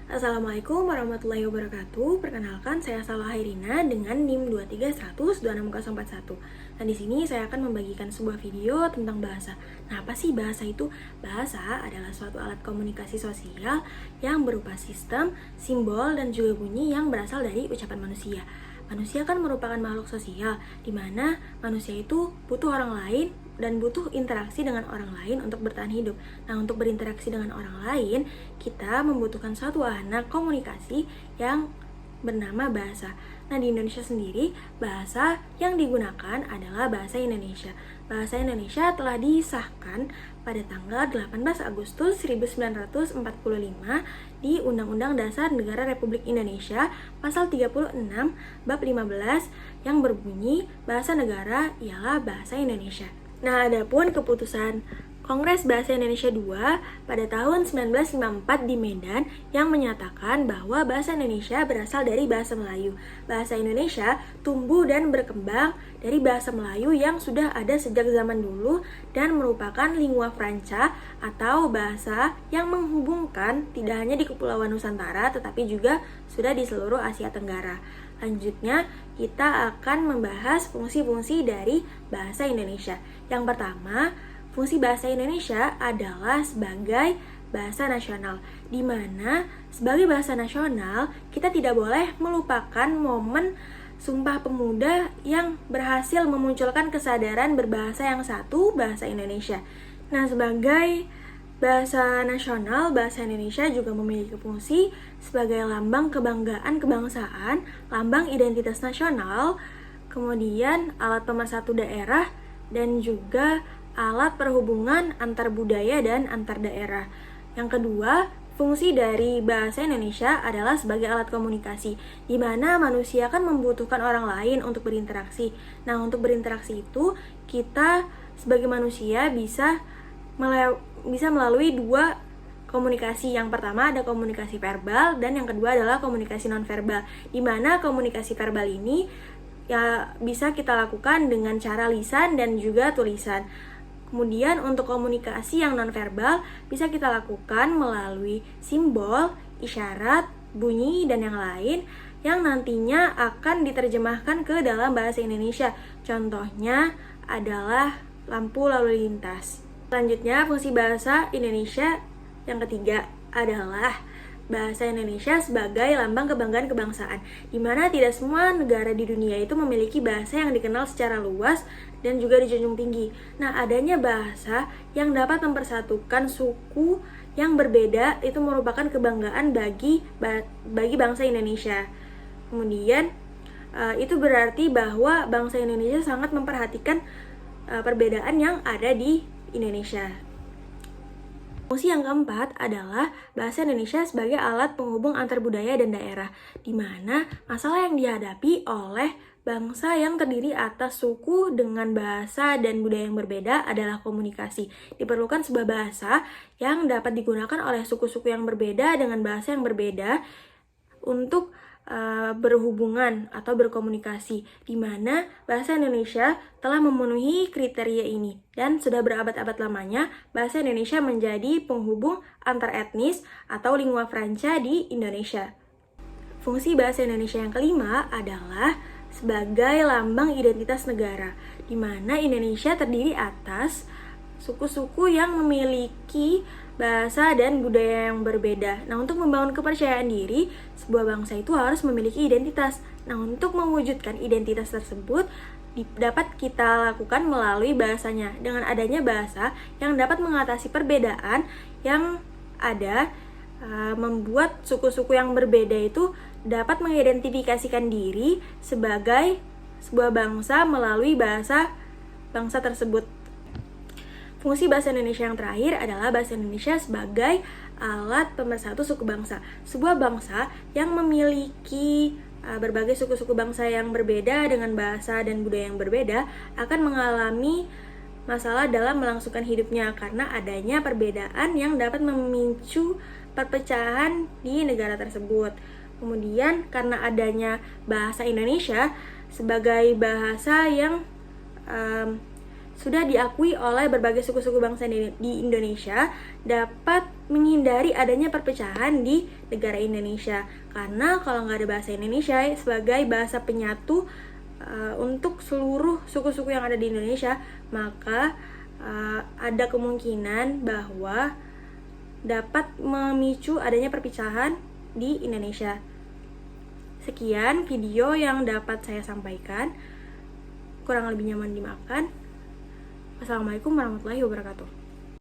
Assalamualaikum warahmatullahi wabarakatuh. Perkenalkan, saya Salwa Hairina dengan NIM 231002641. Nah, di sini saya akan membagikan sebuah video tentang bahasa. Nah, apa sih bahasa itu? Bahasa adalah suatu alat komunikasi sosial yang berupa sistem, simbol, dan juga bunyi yang berasal dari ucapan manusia. Manusia kan merupakan makhluk sosial, di mana manusia itu butuh orang lain dan butuh interaksi dengan orang lain untuk bertahan hidup. Nah, untuk berinteraksi dengan orang lain, kita membutuhkan suatu alat komunikasi yang bernama bahasa. Nah, di Indonesia sendiri, bahasa yang digunakan adalah bahasa Indonesia. Bahasa Indonesia telah disahkan pada tanggal 18 Agustus 1945 di Undang-Undang Dasar Negara Republik Indonesia pasal 36 bab 15 yang berbunyi bahasa negara ialah bahasa Indonesia. Nah, adapun keputusan Kongres Bahasa Indonesia II pada tahun 1954 di Medan yang menyatakan bahwa bahasa Indonesia berasal dari bahasa Melayu. Bahasa Indonesia tumbuh dan berkembang dari bahasa Melayu yang sudah ada sejak zaman dulu dan merupakan lingua franca atau bahasa yang menghubungkan tidak hanya di Kepulauan Nusantara tetapi juga sudah di seluruh Asia Tenggara. Lanjutnya, kita akan membahas fungsi-fungsi dari bahasa Indonesia. Yang pertama, fungsi bahasa Indonesia adalah sebagai bahasa nasional, di mana sebagai bahasa nasional kita tidak boleh melupakan momen Sumpah Pemuda yang berhasil memunculkan kesadaran berbahasa yang satu, bahasa Indonesia. Nah, sebagai bahasa nasional, bahasa Indonesia juga memiliki fungsi sebagai lambang kebanggaan kebangsaan, lambang identitas nasional, kemudian alat pemersatu daerah, dan juga alat perhubungan antar budaya dan antar daerah. Yang kedua, fungsi dari bahasa Indonesia adalah sebagai alat komunikasi, di mana manusia kan membutuhkan orang lain untuk berinteraksi. Nah, untuk berinteraksi itu, kita sebagai manusia bisa melalui dua komunikasi. Yang pertama ada komunikasi verbal, dan yang kedua adalah komunikasi nonverbal, di mana komunikasi verbal ini ya bisa kita lakukan dengan cara lisan dan juga tulisan. Kemudian untuk komunikasi yang nonverbal bisa kita lakukan melalui simbol, isyarat, bunyi, dan yang lain yang nantinya akan diterjemahkan ke dalam bahasa Indonesia. Contohnya adalah lampu lalu lintas. Selanjutnya, fungsi bahasa Indonesia yang ketiga adalah bahasa Indonesia sebagai lambang kebanggaan kebangsaan, di mana tidak semua negara di dunia itu memiliki bahasa yang dikenal secara luas dan juga dijunjung tinggi. Nah, adanya bahasa yang dapat mempersatukan suku yang berbeda itu merupakan kebanggaan bagi bangsa Indonesia. Kemudian itu berarti bahwa bangsa Indonesia sangat memperhatikan perbedaan yang ada di Indonesia. Fungsi yang keempat adalah bahasa Indonesia sebagai alat penghubung antar budaya dan daerah, di mana masalah yang dihadapi oleh bangsa yang terdiri atas suku dengan bahasa dan budaya yang berbeda adalah komunikasi. Diperlukan sebuah bahasa yang dapat digunakan oleh suku-suku yang berbeda dengan bahasa yang berbeda untuk berhubungan atau berkomunikasi, di mana bahasa Indonesia telah memenuhi kriteria ini dan sudah berabad-abad lamanya bahasa Indonesia menjadi penghubung antar etnis atau lingua franca di Indonesia. Fungsi bahasa Indonesia yang kelima adalah sebagai lambang identitas negara, di mana Indonesia terdiri atas suku-suku yang memiliki bahasa dan budaya yang berbeda. Nah, untuk membangun kepercayaan diri, sebuah bangsa itu harus memiliki identitas. Nah, untuk mewujudkan identitas tersebut dapat kita lakukan melalui bahasanya. Dengan adanya bahasa yang dapat mengatasi perbedaan yang ada, membuat suku-suku yang berbeda itu dapat mengidentifikasikan diri sebagai sebuah bangsa melalui bahasa bangsa tersebut. Fungsi bahasa Indonesia yang terakhir adalah bahasa Indonesia sebagai alat pemersatu suku bangsa. Sebuah bangsa yang memiliki berbagai suku-suku bangsa yang berbeda dengan bahasa dan budaya yang berbeda akan mengalami masalah dalam melangsungkan hidupnya karena adanya perbedaan yang dapat memicu perpecahan di negara tersebut. Kemudian karena adanya bahasa Indonesia sebagai bahasa yang sudah diakui oleh berbagai suku-suku bangsa di Indonesia dapat menghindari adanya perpecahan di negara Indonesia. Karena kalau nggak ada bahasa Indonesia sebagai bahasa penyatu untuk seluruh suku-suku yang ada di Indonesia, maka ada kemungkinan bahwa dapat memicu adanya perpecahan di Indonesia. Sekian video yang dapat saya sampaikan. Kurang lebihnya mohon dimaafkan. Wassalamualaikum warahmatullahi wabarakatuh.